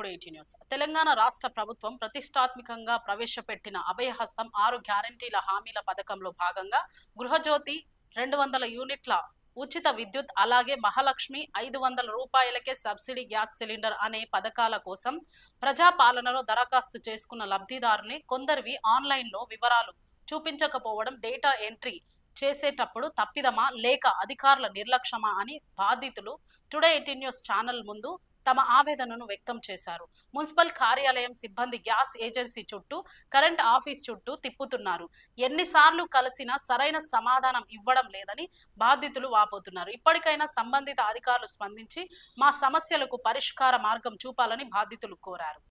Today 18 news. Telangana రాష్ట్ర ప్రభుత్వం ప్రతిష్టాత్మకంగా ప్రవేశపెట్టిన అభయహస్తం 6 గ్యారంటీల హామీల పథకంలో భాగంగా గృహజ్యోతి 200 యూనిట్ల ఉచిత విద్యుత్ అలాగే మహాలక్ష్మి 500 రూపాయలకే సబ్సిడీ గ్యాస్ సిలిండర్ అనే పథకాల కోసం ప్రజాపాలనలో దరఖాస్తు చేసుకున్న లబ్ధిదారుని కొందరివి ఆన్లైన్లో వివరాలు చూపించకపోవడం డేటా ఎంట్రీ చేసేటప్పుడు తప్పిదమా లేక అధికారుల నిర్లక్ష్యమా అని బాధితులు టుడే 18 న్యూస్ ఛానల్ ముందు తమ ఆవేదనను వ్యక్తం చేశారు. మున్సిపల్ కార్యాలయం సిబ్బంది గ్యాస్ ఏజెన్సీ చుట్టూ కరెంట్ ఆఫీస్ చుట్టూ తిప్పుతున్నారు. ఎన్నిసార్లు కలిసినా సరైన సమాధానం ఇవ్వడం లేదని బాధితులు వాపోతున్నారు. ఇప్పటికైనా సంబంధిత అధికారులు స్పందించి మా సమస్యలకు పరిష్కార మార్గం చూపాలని బాధితులు కోరారు.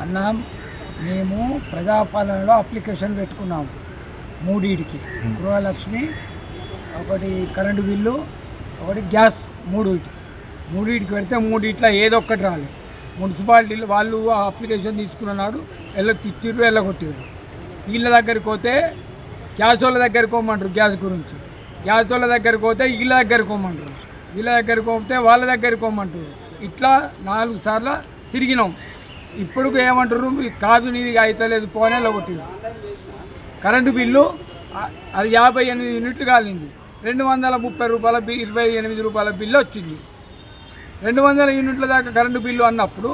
అన్న మేము ప్రజాపాలనలో అప్లికేషన్ పెట్టుకున్నాము మూడింటికి, గృహలక్ష్మి ఒకటి, కరెంటు బిల్లు ఒకటి, గ్యాస్ మూడింటికి పెడితే మూడింట్లో ఏదో ఒక్కటి రాలేదు. మున్సిపాలిటీలు వాళ్ళు ఆ అప్లికేషన్ తీసుకున్నాడు, తిట్టిర్రు వెళ్ళగొట్టిర్రు. వీళ్ళ దగ్గరికి పోతే గ్యాస్ వాళ్ళ దగ్గరికి పోమంటారు, గ్యాస్ గురించి గ్యాస్ వాళ్ళ దగ్గరికి పోతే వీళ్ళ దగ్గరికి పోమంటారు, వీళ్ళ దగ్గరికి పోతే వాళ్ళ దగ్గరికి పోమంటారు. ఇట్లా 4 సార్లు తిరిగినాం. ఇప్పుడు ఏమంటారు, కాదు నీది అయితలేదు పోనే కొట్టింది. కరెంటు బిల్లు అది 58 యూనిట్లు కాలింది. 230 రూపాయల 28 రూపాయల బిల్లు వచ్చింది. 200 యూనిట్ల దాకా కరెంటు బిల్లు అన్నప్పుడు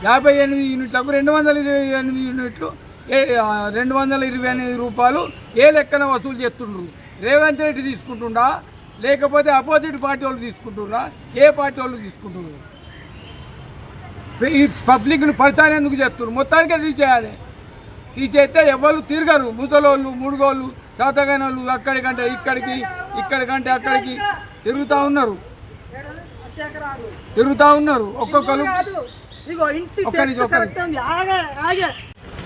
58 యూనిట్లకు 228 యూనిట్లు 228 రూపాయలు ఏ లెక్కన వసూలు చేస్తుండ్రు? రేవంత్ రెడ్డి తీసుకుంటుండా లేకపోతే అపోజిట్ పార్టీ వాళ్ళు తీసుకుంటున్నారా? ఏ పార్టీ వాళ్ళు తీసుకుంటున్నారు? ఈ పబ్లిక్ను పరిచయం ఎందుకు చేస్తున్నారు? మొత్తానికే తీసేయాలి. తీసేస్తే ఎవరు తిరగరు. ముసలోళ్ళు, ముడుగోళ్ళు, శాతగాని వాళ్ళు అక్కడికంటే ఇక్కడికి, ఇక్కడికంటే అక్కడికి తిరుగుతూ ఉన్నారు. ఒక్కొక్కరు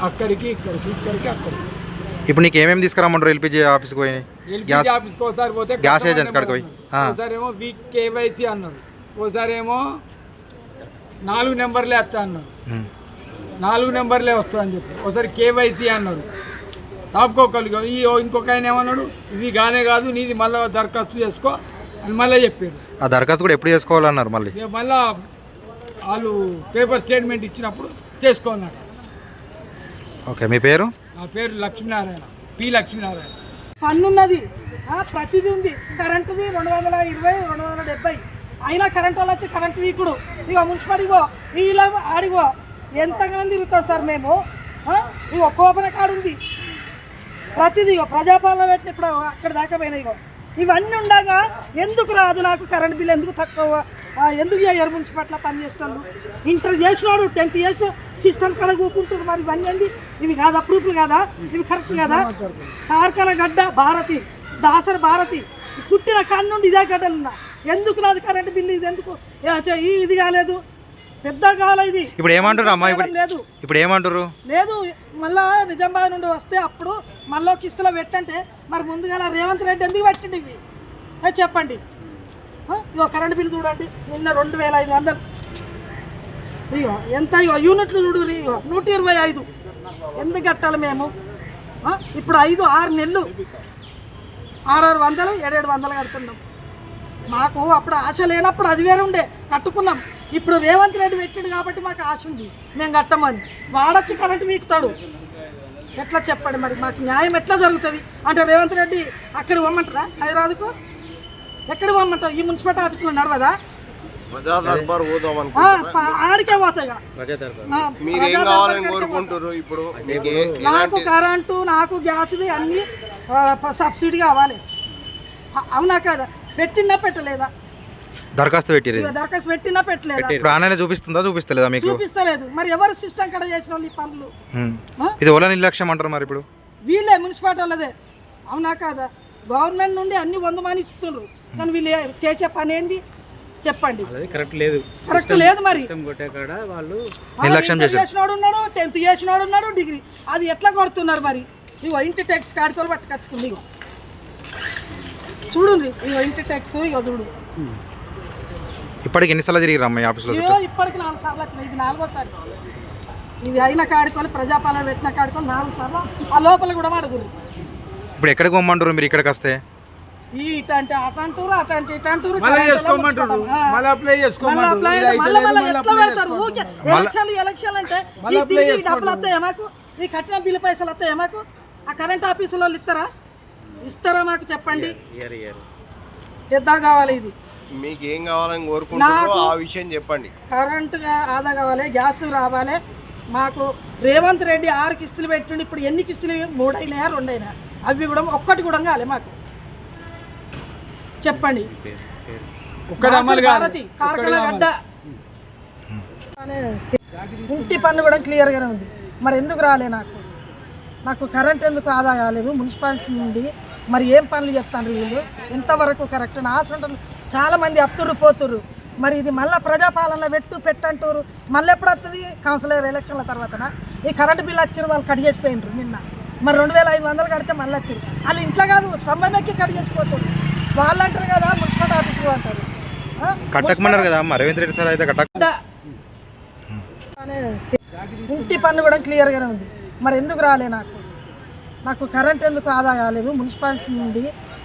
అక్కడికి ఇక్కడికి, ఇక్కడికి అక్కడికి. ఇప్పుడు నీకు ఏమేమి తీసుకురామంటారు? ఎల్పిజి ఆఫీస్కి పోయి, ఎల్పిజి ఆఫీస్కి ఒకసారి పోతే గ్యాస్ ఏజెన్సీ కాడికి పోయి, ఒకసారి ఏమో కేవైసీ అన్నారు, ఒకసారి ఏమో 4 నెంబర్లే వస్తా అన్నారు, 4 నెంబర్లే వస్తాయని చెప్పి ఒకసారి కేవైసీ అన్నారు. తాపుకోగలిగా ఇంకొక ఆయన ఏమన్నాడు, ఇది గానే కాదు నీది మళ్ళీ దరఖాస్తు చేసుకో అని మళ్ళీ చెప్పారు. ఆ దరఖాస్తు కూడా ఎప్పుడు చేసుకోవాలన్నారు? మళ్ళీ వాళ్ళు పేపర్ స్టేట్మెంట్ ఇచ్చినప్పుడు చేసుకోన్నారు. ఓకే, మీ పేరు? నా పేరు లక్ష్మీనారాయణ, పి లక్ష్మీనారాయణ. పన్నున్నది, ప్రతిదీ ఉంది. కరెంటుది 220, 270 అయినా కరెంట్ వాళ్ళు వచ్చి కరెంట్ వీకుడు. ఇక మున్సిపాలిటీ పో, వీళ్ళ ఆడిగో, ఎంతగానో తిరుగుతాం సార్ మేము. ఇగో కోపన కాడుంది ప్రతిదీ. ఇగో ప్రజాపాలన పెట్టిన ఇప్పుడు అక్కడ దాకా పోయినా. ఇగో ఇవన్నీ ఉండగా ఎందుకు రాదు నాకు కరెంట్ బిల్? ఎందుకు తక్కువ? ఎందుకు చేయరు మున్సిపాలిటీలో పని చేసేవాళ్ళు? ఇంటర్ చేసినాడు, 10th చేసిన సిస్టమ్ కడ కూకుంటారు. మరి ఇవన్నీ అండి, ఇవి కాదా ప్రూఫ్లు కాదా? ఇవి కరెక్ట్ కదా? కార్ఖాన గడ్డ భారతి, దాసరి భారతి, పుట్టిన కాడి నుండి ఇదే గడ్డలు ఉన్నా. ఎందుకు నాది కరెంట్ బిల్లు? ఇది ఎందుకు ఇది కాలేదు? పెద్ద కావాలి ఇది. ఇప్పుడు ఏమంటారు అమ్మా? లేదు, ఇప్పుడు ఏమంటారు? లేదు. మళ్ళా నిజామాబాద్ నుండి వస్తే అప్పుడు మళ్ళీ కిస్తులో పెట్టంటే మరి ముందుగా రేవంత్ రెడ్డి ఎందుకు పెట్టండి ఇవి చెప్పండి. ఇగో కరెంట్ బిల్లు చూడండి, నిన్న 2500. ఇగో ఎంత? ఇగో యూనిట్లు చూడు, ఇగో 125. ఎందుకు కట్టాలి మేము? ఇప్పుడు 5-6 నెలలు 600, 700 కడుతున్నాం. మాకు అప్పుడు ఆశ లేనప్పుడు అది వేరే ఉండే, కట్టుకున్నాం. ఇప్పుడు రేవంత్ రెడ్డి పెట్టిండు కాబట్టి మాకు ఆశ ఉంది, మేము కట్టమని. వాడొచ్చి కరెంటు వీకుతాడు. ఎట్లా చెప్పండి మరి? మాకు న్యాయం ఎట్లా జరుగుతుంది? అంటే రేవంత్ రెడ్డి అక్కడ ఇవ్వమంటారా? హైదరాబాద్కు ఎక్కడ ఇవ్వమంటావు? ఈ మున్సిపాలిటీ ఆఫీసులో నడవదా? ఆడికే పోతాయి. నాకు కరెంటు, నాకు గ్యాస్ అన్ని సబ్సిడీ కావాలి. అవునా కదా? పెట్టినా పెట్టలేదా? దరఖాస్తు పెట్టినా పెట్టలేదా? చూపిస్తలేదా మీకు? చూపిస్తలేదు. మరి ఎవరు సిస్టమ్ కడ చేసిన వాళ్ళు ఈ పనులు? ఇది ఓలా నిర్లక్ష్యం అంటారు. మరి ఇప్పుడు వీళ్ళే మున్సిపాలిటీ వాళ్ళదే. అవునా కాదా? గవర్నమెంట్ నుండి అన్ని 100 మంది ఇస్తున్నారు, కానీ వీళ్ళు చేసే పని ఏంది చెప్పండి? కరెక్ట్ లేదు. మరి నిర్లక్ష్యం చేసినోడు ఉన్నాడు, 10th చేసినోడు ఉన్నాడు, డిగ్రీ. అది ఎట్లా కొడుతున్నారు మరి? ఇగో ఇంటి ట్యాక్స్ కాడితో పట్టుకొచ్చుకుంది. ఇగో చూడండి, ఇగో ఇంటి ట్యాక్స్, ఇగో చూడు. ఇప్పటికి ఎన్నిసార్లు తిరిగి రమ్మ ఆఫీస్లో? ఇగో ఇప్పటికి 4 సార్లు వచ్చినాయి, ఇది 4వ సారి. ఇది అయిన కాడుకొని ప్రజాపాలన పెట్టిన కాడుకొని 4 సార్లు ఆ లోపల కూడా అడుగురు. ఇప్పుడు ఎక్కడికి పోమంటారు మీరు ఇక్కడికి వస్తే? ఈ ఇటంటే అటంటూరు, అటంటే ఇటంటూరు, మళ్ళీ చేసుకోమంటారు, మళ్ళీ అప్లై చేసుకోమంటారు. ఎట్లా పెడతారు ఊకే? ఎలక్షన్ అంటే ఈ తిరిగి డబ్బులు వస్తాయా మాకు? ఈ కట్టిన బిల్లు పైసలు వస్తాయా మాకు? ఆ కరెంట్ ఆఫీసులో ఇస్తారా మాకు చెప్పండి. ఎద్దా కావాలి, ఇది మీకు ఏం కావాలని కోరుకుంటున్నారో ఆ విషయం చెప్పండి. కరెంట్ ఆదా కావాలి, గ్యాస్ రావాలి మాకు. రేవంత్ రెడ్డి 6 కిస్తులు పెట్టిండు, ఇప్పుడు ఎన్ని కిస్తులు? 3 అయినాయా 2 అయినా? అవి కూడా ఒక్కటి కూడా కాలే మాకు, చెప్పండి. భారతి కార్ఖానా గడ్డ ఇంటి పన్ను కూడా క్లియర్గానే ఉంది, మరి ఎందుకు రాలే నాకు కరెంట్ ఎందుకు ఆదా కాలేదు మున్సిపాలిటీ నుండి? మరి ఏం పనులు చెప్తాను వీళ్ళు? ఎంతవరకు కరెక్ట్? నా ఆశంటారు చాలామంది అత్తుర్రు పోతుర్రు. మరి ఇది మళ్ళీ ప్రజాపాలన పెట్టంటారు. మళ్ళీ ఎప్పుడు వస్తుంది? కౌన్సిలర్ ఎలక్షన్ల తర్వాతనా? ఈ కరెంటు బిల్లు వచ్చారు, వాళ్ళు కట్ చేసిపోయినారు నిన్న. మరి 2500 కడితే మళ్ళీ వచ్చారు. వాళ్ళు ఇంట్లో కాదు, స్తంభం ఎక్కి కట్ చేసిపోతారు. వాళ్ళు అంటారు కదా మున్సిపల్ ఆఫీసులు అంటారు. కట్టకమన్నారు కదా రేవంత్ రెడ్డి సార్ అయితే ఇంటి పన్ను కూడా క్లియర్గానే ఉంది, మరి ఎందుకు రాలే నాకు కరెంట్ ఎందుకు ఆదా కాలేదు మున్సిపాలిటీ నుండి?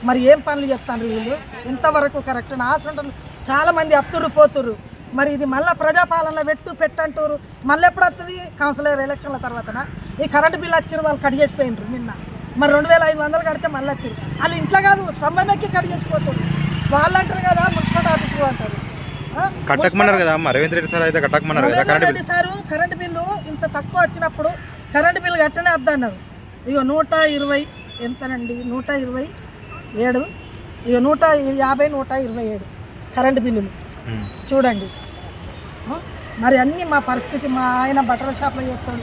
మరి ఏం పనులు చెప్తాను వీళ్ళు? ఎంతవరకు కరెక్ట్? నా ఆశంటారు చాలామంది అత్తుర్రు పోతుర్రు. మరి ఇది మళ్ళీ ప్రజాపాలన పెట్టంటారు. మళ్ళీ ఎప్పుడు వస్తుంది? కౌన్సిలర్ ఎలక్షన్ల తర్వాతనా? ఈ కరెంటు బిల్లు వచ్చారు, వాళ్ళు కట్ చేసిపోయినారు నిన్న. మరి 2500 కడితే మళ్ళీ వచ్చారు. వాళ్ళు ఇంట్లో కాదు, స్తంభం ఎక్కి కట్ చేసిపోతారు. వాళ్ళు అంటారు కదా మున్సిపల్ ఆఫీసులు అంటారు. కట్టకమన్నారు కదా రేవంత్ రెడ్డి సార్ అయితే Revanth Reddy sir current bill ఇంత తక్కువ వచ్చినప్పుడు కరెంటు బిల్లు కట్టనే వద్దన్నారు. ఇగో 120 ఎంతనండి? 127, ఇగో 150, 127 కరెంటు బిల్లులు చూడండి. మరి అన్నీ మా పరిస్థితి. మా ఆయన బట్టల షాప్లో చెప్తాడు,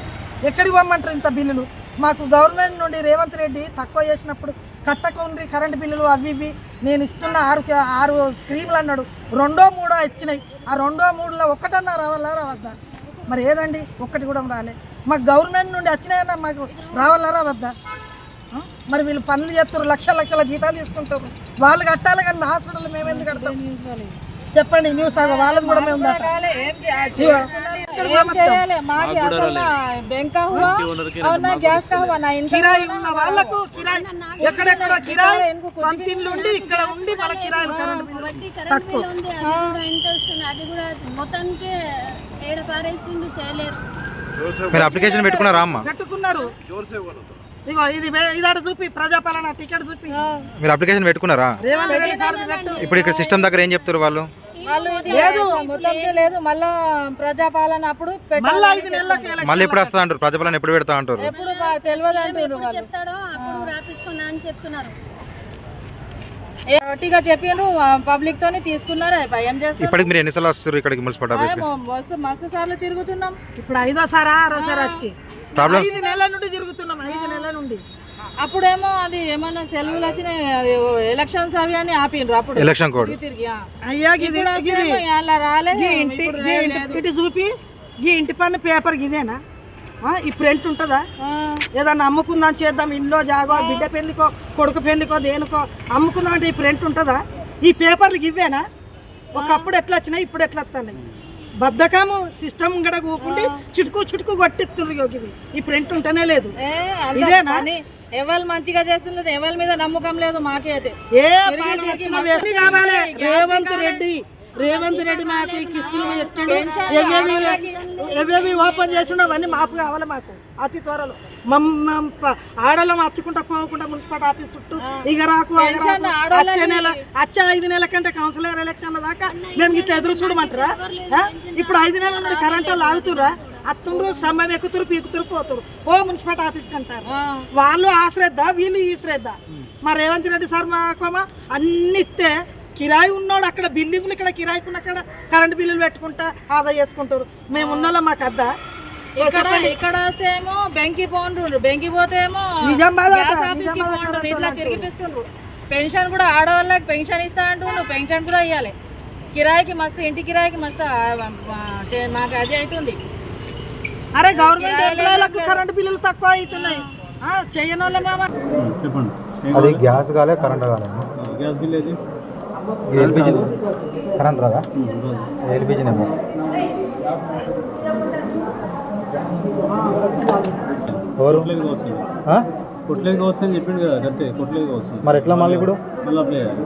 ఎక్కడికి పోమంటారు ఇంత బిల్లులు? మాకు గవర్నమెంట్ నుండి రేవంత్ రెడ్డి తక్కువ చేసినప్పుడు కట్టకుండ్రి కరెంటు బిల్లులు అవి ఇవి నేను ఇస్తున్న 6 స్కీములు అన్నాడు. 2, 3 ఇచ్చినాయి. ఆ 2, 3లో ఒక్కటన్నా రావద్దా? మరి ఏదండి? ఒక్కటి కూడా రాలే. మాకు గవర్నమెంట్ నుండి వచ్చినాయన్నా మాకు రావద్దా? మరి వీళ్ళు పనులు చేస్తారు, లక్షల జీతాలు తీసుకుంటారు. వాళ్ళు కట్టాలి కానీ మా హాస్పిటల్ మేము ఎందుకు కడతాం చెప్పండి? న్యూస్ వాళ్ళది కూడా మేము కిరాయి ఉన్న వాళ్ళకు ఎక్కడెక్కడో కిరాయి సంతిన్లు ఉండి ఇక్కడ ఉండి మన కిరాయిలు కరెంట్ బిల్లు తక్కువ. మీరు అప్లికేషన్ పెట్టుకున్నారా అమ్మ? పెట్టుకున్నారు. ఇగో ఇది చూపి ప్రజాపాలన టికెట్ చూపి మీరు అప్లికేషన్ పెట్టుకున్నారా? రేవంత్ రెడ్డి సార్ ఇప్పుడు ఇక్కడ సిస్టమ్ దగ్గర ఏం చెప్తారు వాళ్ళు? లేదు మళ్ళా ప్రజాపాలన అప్పుడు మళ్ళీ 5 నెలలకు మళ్ళీ ఎప్పుడు వస్తా అంటారు? ప్రజాపాలన ఎప్పుడు పెడతా అంటారు? ఎప్పుడు తెలియదు అంటారు. చెప్తాడో అప్పుడు రాపించుకున్నా అని చెప్తున్నారు. గట్టిగా చెప్పిండ్రు, పబ్లిక్ తోని తీసుకున్నారు. ఏం చేస్తారు? ఇప్పటికి మీరు ఎన్నిసార్లు వస్తారు ఇక్కడికి మున్సిపల్ ఆఫీస్? మస్తు సార్లు తిరుగుతున్నాం. ఇప్పుడు 5వ సారా 6వ సారా వచ్చి 5 నెలల నుండి తిరుగుతున్నాం. 5 నెలల నుండి. అప్పుడేమో అది ఏమన్నా సెలవులు వచ్చినాయి, ఎలక్షన్స్ అవి అని ఆపిండ్రు. అప్పుడు ఎలక్షన్ కోడ్ తిరిగి అయ్యా రాలేదు. ఇటు చూపి ఈ ఇంటి పన్ను పేపర్ ఇదేనా? ఈ ప్రింట్ ఉంటుందా? ఏదన్నా అమ్ముకుందాం చేద్దాం, ఇల్లు జాగో బిడ్డ పెళ్లికో కొడుకు పెళ్లికో దేనికో అమ్ముకుందాం అంటే ఈ ప్రింట్ ఉంటుందా? ఈ పేపర్లు ఇవేనా? ఒకప్పుడు ఎట్లా వచ్చినాయి, ఇప్పుడు ఎట్లా వస్తున్నాయి? బద్దకము సిస్టమ్ గడ కూకుండి చుట్టుకు కొట్టిస్తున్నారు. ఈ ప్రింట్ ఉంటేనే లేదు. ఇదేనా? ఎవరు మంచిగా చేస్తున్నారు, ఎవరి మీద నమ్మకం లేదు మాకైతే. కావాలి రేవంత్ రెడ్డి మాకు ఈ కిస్తులు ఏవేవి ఓపెన్ చేసిండో అవన్నీ మాపు కావాలి. మాకు అతి త్వరలో ఆడలం వచ్చుకుంటా పోకుండా మున్సిపల్ ఆఫీస్ చుట్టూ ఇక రాకు వచ్చే 5 నెలల కంటే కౌన్సిలర్ ఎలక్షన్ల దాకా మేము ఇట్లా ఎదురు చూడమంటారా? ఇప్పుడు 5 నెలల నుండి కరెంట్ వాళ్ళు ఆగుతురా? అత్తుండ్రు, స్తంభం ఎక్కుతురు, పీకుతురు, పోతురు. మున్సిపల్ ఆఫీస్కి అంటారు. వాళ్ళు ఆ శ్రద్ధ, వీళ్ళు ఈ శ్రద్ధ. మా రేవంత్ రెడ్డి సార్ మాకోమా అన్ని ఇస్తే కిరాయి ఉన్నోడు అక్కడ బిల్డింగ్లు, ఇక్కడ కిరాయికున్న అక్కడ కరెంటు బిల్లులు పెట్టుకుంటా ఆదా చేసుకుంటారు. మేము ఉన్నోళ్ళం మాకు అద్దా? ఇక్కడ వస్తే ఏమో బెంకి పోండ్రు, బెంకి పోతే ఏమో ఇట్లా తిరిగిపిస్తుండ్రు. పెన్షన్ కూడా ఆడవాళ్ళకి పెన్షన్ ఇస్తా అంటుండ్రు, పెన్షన్ కూడా ఇవ్వాలి. కిరాయికి మస్తు, ఇంటి కిరాయికి మస్తు మాకు అది అవుతుంది. అరే గవర్నమెంట్ ఎంప్లాయీలకు కరెంటు బిల్లులు తక్కువ అవుతున్నాయి. చేయని వాళ్ళ మామ. చెప్పండి. అది గ్యాస్ కాలే కరెంట్ కాలే గ్యాస్ బిల్ ఏది? ఎల్పిజి కరెంట్ రాదా ఎల్పిజినేమో ఎవరు కొట్లేదు కావచ్చు అని చెప్పిండు కదా కరెక్టే కొట్లేదు కావచ్చు. మరి ఎట్లా మళ్ళీ ఇప్పుడు మళ్ళీ అప్లై చేయాలి.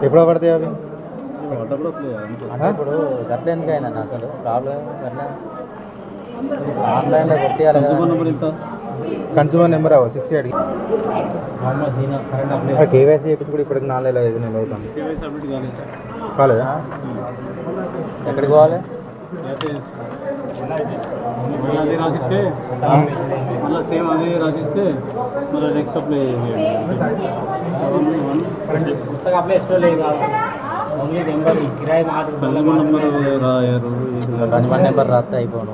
ఎప్పుడో పడతాయి అవి పడ్డప్పుడు అప్లై చేయాలి. అంటే ఇప్పుడు గట్ల ఎందుకు అయిందన్న అసలు ప్రాబ్లం గట్ల ఆన్లైన్లో పెట్టేయాలి కదా. కన్స్యూమర్ నెంబర్ ఎంత? Consumer number 68 current apply KYC చేయించి కూడా ఇప్పటికి 4 నెలలు 5 నెలలు అవుతుంది. కేవైసీ సబ్మిట్ కాలేదు సార్. కాలేదా ఎక్కడికి పోవాలి? అదే రాసిస్తే మళ్ళీ సేమ్ అదే రాసిస్తే మళ్ళీ నెక్స్ట్ అప్లై కొత్తగా అప్లై లేదు ఓన్లీ నెంబర్ కిరాయి కన్స్యూమర్ నెంబర్ రాయారు. కన్స్యూమర్ నెంబర్ రాస్తే అయిపోను.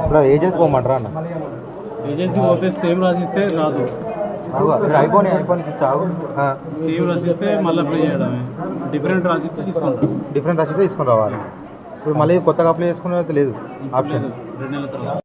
ఇప్పుడు ఏజెన్సీ పోమంటారా అన్న ఏజెన్సీ పోతే సేమ్ రాసిస్తే రాదు. అయిపోయి చావు సేమ్ రాసిస్తే మళ్ళీ అప్లై చేయడమే. డిఫరెంట్ రాసిస్తే తీసుకుంటారు. డిఫరెంట్ రాసితే తీసుకుని రావాలి. ఇప్పుడు మళ్ళీ కొత్తగా అప్లై చేసుకునే లేదు ఆప్షన్. 2 నెలల తర్వాత